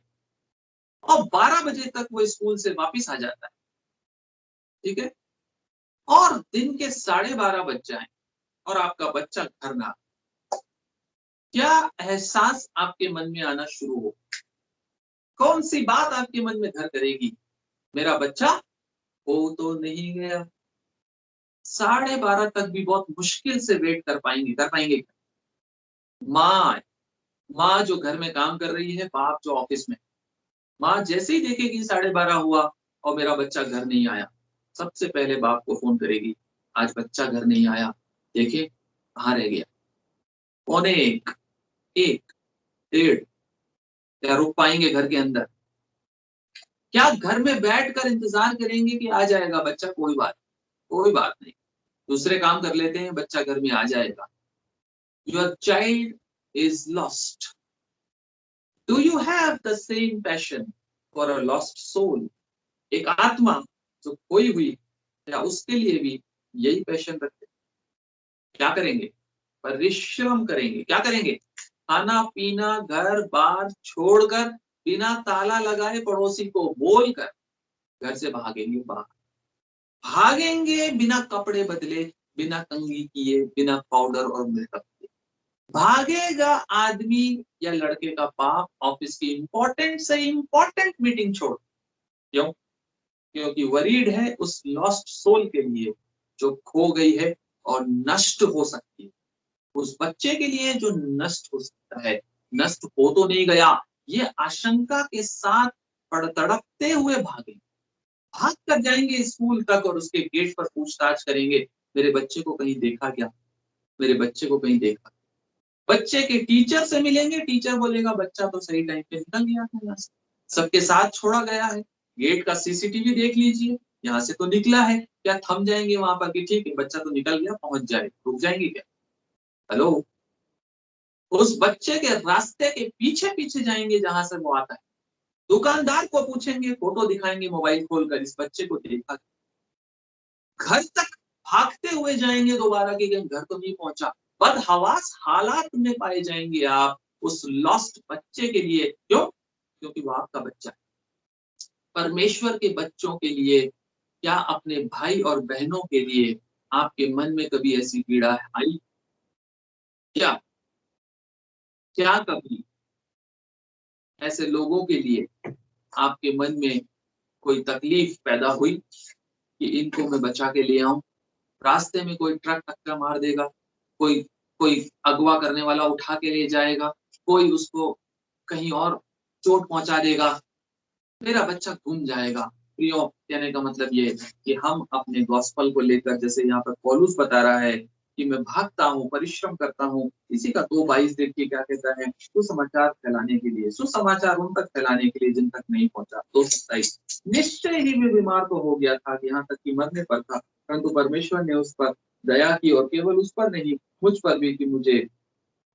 और 12 बजे तक वो स्कूल से वापस आ जाता है, ठीक है, और दिन के 12:30 बज जाए और आपका बच्चा घर ना, क्या एहसास आपके मन में आना शुरू हो? कौन सी बात आपके मन में घर करेगी? मेरा बच्चा हो तो नहीं गया। 12:30 तक भी बहुत मुश्किल से वेट कर पाएंगे। माँ जो घर में काम कर रही है, बाप जो ऑफिस में, माँ जैसे ही देखेगी 12:30 हुआ और मेरा बच्चा घर नहीं आया, सबसे पहले बाप को फोन करेगी, आज बच्चा घर नहीं आया, देखे कहाँ रह गया। 1:45, 1, 1:30, क्या रुक पाएंगे घर के अंदर? क्या घर में बैठकर इंतजार करेंगे कि आ जाएगा बच्चा, कोई बात नहीं, दूसरे काम कर लेते हैं, बच्चा घर में आ जाएगा। Your child is lost. Do you have the same passion for a lost soul? एक आत्मा जो खोई हुई, क्या उसके लिए भी यही पैशन रखते? क्या करेंगे? परिश्रम करेंगे। क्या करेंगे? खाना पीना घर बार छोड़कर, बिना ताला लगाए पड़ोसी को बोलकर घर से भागेंगे बिना कपड़े बदले, बिना कंघी किए, बिना पाउडर और मेकअप किए। भागेगा आदमी या लड़के का बाप ऑफिस की इंपॉर्टेंट से इंपॉर्टेंट मीटिंग छोड़। क्यों? क्योंकि वरीड है उस लॉस्ट सोल के लिए जो खो गई है और नष्ट हो सकती है, उस बच्चे के लिए जो नष्ट हो सकता है। नष्ट हो तो नहीं गया, ये आशंका के साथ तड़पते हुए भागे, भाग कर जाएंगे स्कूल तक और उसके गेट पर पूछताछ करेंगे, मेरे बच्चे को कहीं देखा क्या, मेरे बच्चे को कहीं देखा। बच्चे के टीचर से मिलेंगे, टीचर बोलेगा बच्चा तो सही टाइम पे निकल गया था यहाँ से, सबके साथ छोड़ा गया है, गेट का सीसीटीवी देख लीजिए, यहाँ से तो निकला है। क्या थम जाएंगे वहां पर कि ठीक है बच्चा तो निकल गया, पहुंच जाए, रुक जाएंगे क्या? हेलो, उस बच्चे के रास्ते के पीछे पीछे जाएंगे जहां से वो आता है, दुकानदार को पूछेंगे, फोटो दिखाएंगे मोबाइल खोलकर, इस बच्चे को देखा। घर तक भागते हुए जाएंगे दोबारा कि कहीं घर तो नहीं पहुंचा। बदहवास हालात में पाए जाएंगे आप उस लॉस्ट बच्चे के लिए। क्यों? क्योंकि वो आपका बच्चा है। परमेश्वर के बच्चों के लिए, क्या अपने भाई और बहनों के लिए आपके मन में कभी ऐसी पीड़ा आई? क्या क्या कभी ऐसे लोगों के लिए आपके मन में कोई तकलीफ पैदा हुई कि इनको मैं बचा के ले आऊं? रास्ते में कोई ट्रक टक्कर मार देगा, कोई कोई अगवा करने वाला उठा के ले जाएगा, कोई उसको कहीं और चोट पहुंचा देगा, मेरा बच्चा गुम जाएगा। प्रियो, कहने का मतलब ये है कि हम अपने गॉस्पल को लेकर, जैसे यहाँ पर पौलुस बता रहा है कि मैं भागता हूँ, परिश्रम करता हूँ। इसी का 2:22 देखिए क्या कहता है, सुसमाचार फैलाने के लिए, सुसमाचार उन तक फैलाने के लिए जिन तक नहीं पहुंचा। 2:27, निश्चय ही मैं बीमार तो हो गया था, यहाँ तक कि मरने पर था, परंतु परमेश्वर ने उस पर दया की, और केवल उस पर नहीं मुझ पर भी, कि मुझे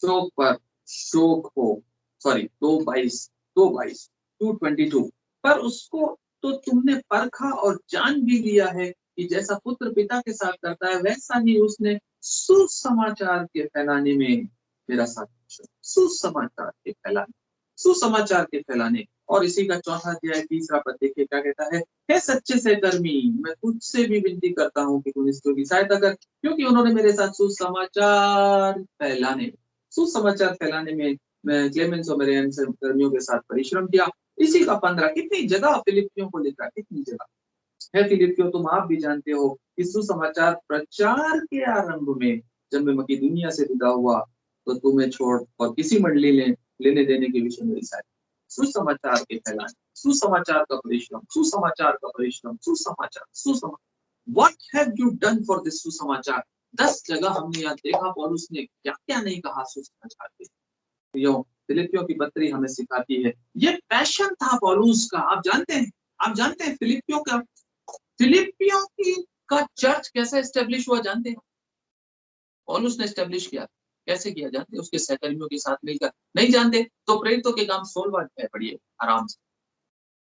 शोक पर शोक हो। सॉरी, 2:22 पर उसको तो तुमने परखा और जान भी लिया है कि जैसा पुत्र पिता के साथ करता है, वैसा ही उसने सुसमाचार के फैलाने में मेरा साथ दिया। सुसमाचार के फैलाने, सुसमाचार के फैलाने। और इसी का 4 अध्याय 3 पद देखिए क्या कहता है, हे सच्चे सहकर्मी, मैं तुझसे भी विनती करता हूँ कि तू इसको की सहायता कर, क्योंकि उन्होंने मेरे साथ सुसमाचार फैलाने, सुसमाचार फैलाने में मैं क्लेमेंस और मेरे अन्य सहकर्मियों के साथ परिश्रम किया। इसी का 15, कितनी जगह फिलिपियों को लिखा, कितनी जगह है फिलिपियों, तुम आप भी जानते हो कि सुसमाचार प्रचार के आरंभ में जब मैं मकीदुनिया से विदा हुआ तो तुम्हें छोड़ और किसी मंडली ने लेने देने के विषय में साथ सुसमाचार के फैलाने, सुसमाचार का परिश्रम, सुसमाचार का परिश्रम, सुसमाचार, सुसमाचार। What have you done for this सुसमाचार? 10 जगह हमने यहाँ देखा पौलुस ने क्या क्या नहीं कहा सुसमाचार के। फिलिपियों की पत्री हमें सिखाती है, ये पैशन था पौलुस का। आप जानते हैं फिलिपियों की का चर्च कैसे एस्टेब्लिश हुआ, जानते हैं? पौलुस ने एस्टेब्लिश किया, कैसे किया जानते हैं? उसके सहकर्मियों के साथ मिलकर। नहीं जानते तो प्रेरितों के काम 16वां अध्याय पढ़िए आराम से।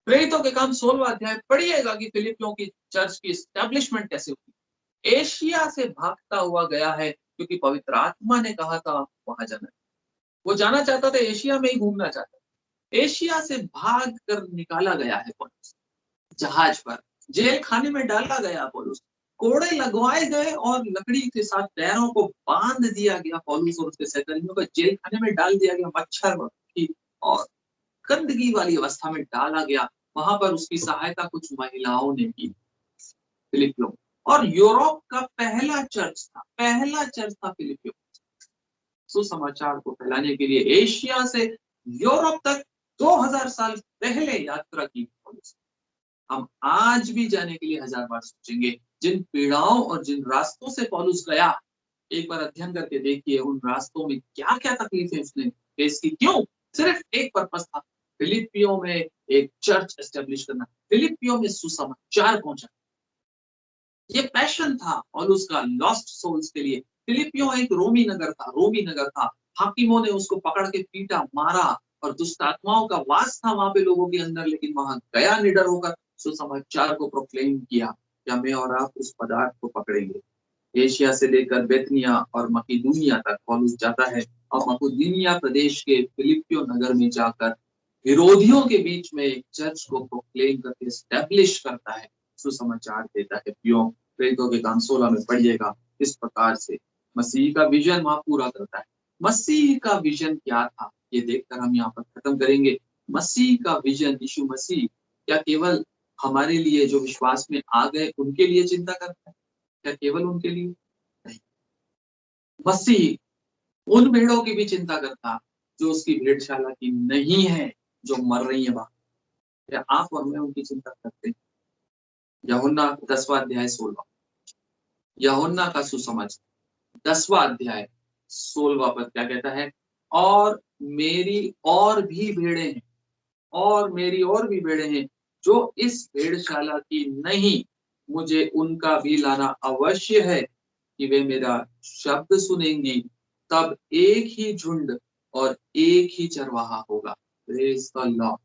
प्रेरितों के काम 16वां अध्याय पढ़िएगा कि फिलिपियों की चर्च की एस्टेब्लिशमेंट कैसे हुई। एशिया से भागता हुआ गया है क्योंकि पवित्र आत्मा ने कहा था वहां जाना। वो जाना चाहता था, एशिया में ही घूमना चाहता था। एशिया से भाग कर निकाला गया है पौलुस, जहाज पर जेल खाने में डाला गया पौलुस, कोड़े लगवाए गए और लकड़ी के साथ पैरों को बांध दिया गया। पौलुस और उसके सहकर्मियों को जेल खाने में डाल दिया गया, मच्छर की और गंदगी वाली अवस्था में डाला गया। वहां पर उसकी सहायता कुछ महिलाओं ने की फिलिपियों। और यूरोप का पहला चर्च था फिलिपियों। सुसमाचार को फैलाने के लिए एशिया से यूरोप तक 2000 साल पहले यात्रा की पौलुस। हम आज भी जाने के लिए 1000 बार सोचेंगे। जिन पीड़ाओं और जिन रास्तों से पौलुस गया, एक बार अध्ययन करके देखिए उन रास्तों में क्या क्या तकलीफें उसने फेस की। क्यों? सिर्फ एक पर्पस था, फिलिपियों में एक चर्च एस्टेब्लिश करना, फिलिपियों में सुसमाचार पहुंचा। ये पैशन था पौलुस का लॉस्ट सोल्स के लिए। फिलिपियों एक रोमी नगर था। हाकिमों ने उसको पकड़ के पीटा, मारा, और दुष्ट आत्माओं का वास था वहां पे लोगों के अंदर, लेकिन वहां गया निडर होकर, सुसमाचार को प्रोक्लेम किया। क्या मैं और आप उस पदार्थ को पकड़ेंगे? एशिया से लेकर बेतनिया और मकीदुनिया तक पौलुस जाता है, और मकीदुनिया प्रदेश के फिलिपियो नगर में जाकर विरोधियों के बीच में एक चर्च को प्रोक्लेम करके स्टैब्लिश करता है, सुसमाचार देता है। प्रेरितों के काम 16 में पढ़िएगा। इस प्रकार से मसीह का विजन वहां पूरा करता है। मसीह का विजन क्या था, ये देखकर हम यहाँ पर खत्म करेंगे। मसीह का विजन, यीशु मसीह क्या केवल हमारे लिए जो विश्वास में आ गए उनके लिए चिंता करता है? क्या केवल उनके लिए? नहीं। मसीह उन भेड़ों की भी चिंता करता जो उसकी भेड़शाला की नहीं है, जो मर रही है वहां। क्या आप और मैं उनकी चिंता करते हैं? यूहन्ना 10वां अध्याय 16, यूहन्ना का सुसमाचार 10वां अध्याय 16 पद क्या कहता है? और मेरी और भी भेड़े हैं, और मेरी और भी भेड़े हैं जो इस भेड़शाला की नहीं, मुझे उनका भी लाना अवश्य है कि वे मेरा शब्द सुनेंगी, तब एक ही झुंड और एक ही चरवाहा होगा। Praise the Lord.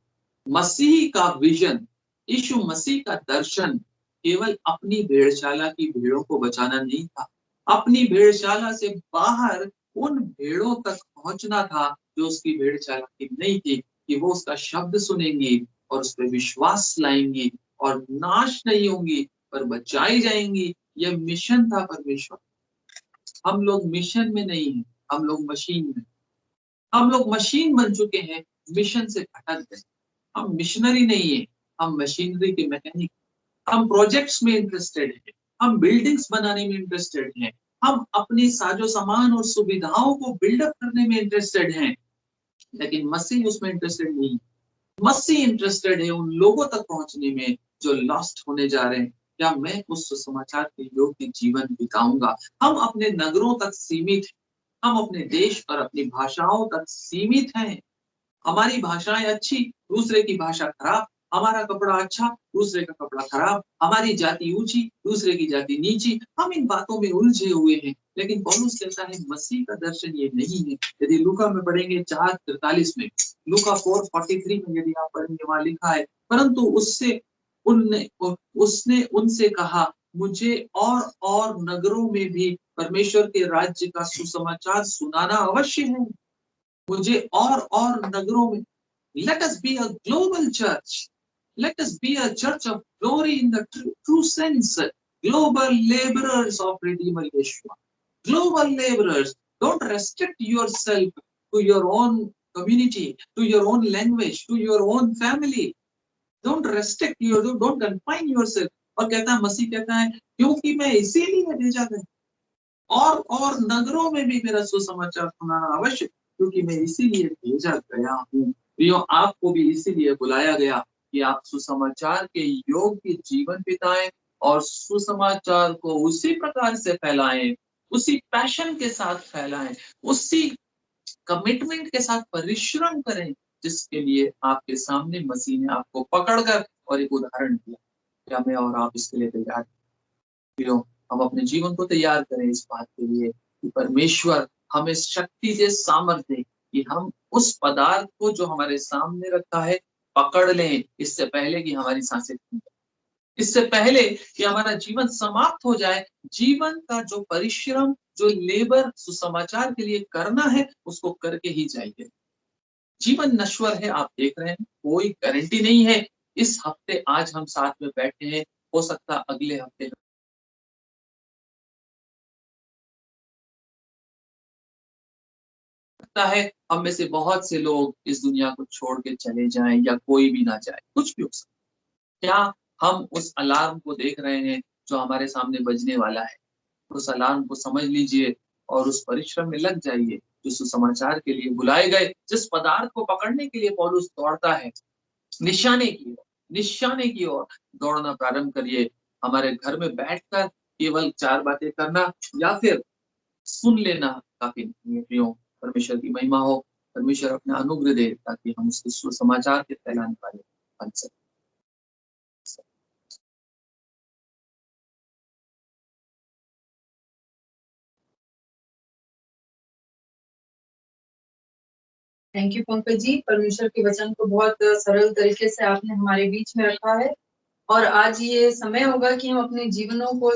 मसीह का विजन, यीशु मसीह का दर्शन केवल अपनी भेड़शाला की भेड़ों को बचाना नहीं था, अपनी भेड़शाला से बाहर उन भेड़ों तक पहुंचना था जो उसकी भेड़शाला की नहीं थी, कि वो उसका शब्द सुनेंगी और उस पर विश्वास लाएंगी और नाश नहीं होंगी पर बचाई जाएंगी। यह मिशन था परमेश्वर। हम लोग मिशन में नहीं हैं, हम लोग मशीन में। हम लोग मशीन बन चुके हैं, मिशन से भटक गए। हम मिशनरी नहीं है, हम मशीनरी के मैकेनिक। हम प्रोजेक्ट्स में इंटरेस्टेड हैं, हम बिल्डिंग्स बनाने में इंटरेस्टेड हैं, हम अपनी साजो सामान और सुविधाओं को बिल्डअप करने में इंटरेस्टेड हैं, लेकिन मसीह उसमें इंटरेस्टेड नहीं। मसीह इंटरेस्टेड है उन लोगों तक पहुंचने में जो लॉस्ट होने जा रहे हैं। क्या मैं उस सुसमाचार के योग्य जीवन बिताऊंगा? हम अपने नगरों तक सीमित हैं, हम अपने देश और अपनी भाषाओं तक सीमित हैं। हमारी भाषाएं अच्छी, दूसरे की भाषा खराब। हमारा कपड़ा अच्छा, दूसरे का कपड़ा खराब। हमारी जाति ऊंची, दूसरे की जाति नीची। हम इन बातों में उलझे हुए हैं, लेकिन पौलुस कहता है मसीह का दर्शन ये नहीं है। यदि लूका में पढ़ेंगे 4:43 में, लूका 4:43 में यदि आप पढ़ेंगे, वहां लिखा है, परंतु उसने उनसे कहा, मुझे और नगरों में भी परमेश्वर के राज्य का सुसमाचार सुनाना अवश्य है। मुझे और नगरों में, let us be a global church, let us be a church of glory in the true sense, global laborers of Redeemer Yeshua, global laborers. Don't restrict yourself to your own community, to your own language, to your own family. Don't restrict your, don't confine yourself. और कहता है, मसीह कहता है, क्योंकि मैं इसीलिए भेजा गया और नगरों में भी मेरा सुसमाचार सुनाना अवश्य, क्योंकि मैं इसीलिए भेजा गया हूँ। प्रियो, आपको भी इसीलिए बुलाया गया कि आप सुसमाचार के योग्य जीवन बिताएं और सुसमाचार को उसी प्रकार से फैलाएं, उसी पैशन के साथ फैलाएं, उसी कमिटमेंट के साथ परिश्रम करें जिसके लिए आपके सामने मसीह ने आपको पकड़कर और एक उदाहरण दिया। क्या मैं और आप इसके लिए तैयार? प्रियो, हम अपने जीवन को तैयार करें इस बात के लिए कि परमेश्वर हमें शक्ति दे, सामर्थ्य दे कि हम उस पदार्थ को जो हमारे सामने रखा है पकड़ लें, इससे पहले कि हमारी सांसें टूट जाएं, इससे पहले कि हमारा जीवन समाप्त हो जाए। जीवन का जो परिश्रम, जो लेबर सुसमाचार के लिए करना है, उसको करके ही जाइए। जीवन नश्वर है, आप देख रहे हैं, कोई गारंटी नहीं है। इस हफ्ते आज हम साथ में बैठे हैं, हो सकता अगले हफ्ते सकता है हम में से बहुत से लोग इस दुनिया को छोड़ के चले जाएं या कोई भी ना जाए, कुछ भी हो सकता है। क्या हम उस अलार्म को देख रहे हैं जो हमारे सामने बजने वाला है? उस अलार्म को समझ लीजिए और उस परिश्रम में लग जाइए जो सुसमाचार के लिए बुलाए गए, जिस पदार्थ को पकड़ने के लिए पौलुस दौड़ता है, निशाने की ओर, निशाने की ओर दौड़ना प्रारंभ करिए। हमारे घर में बैठकर केवल 4 बातें करना या फिर सुन लेना काफी नहीं है। प्रियो, परमेश्वर की महिमा हो, परमेश्वर अपना अनुग्रह दे ताकि हम उसके सुसमाचार के फैलाने वाले बन सकें। थैंक यू पंकज जी, परमेश्वर के वचन को बहुत सरल तरीके से आपने हमारे बीच में रखा है। और आज ये समय होगा कि हम अपने जीवनों को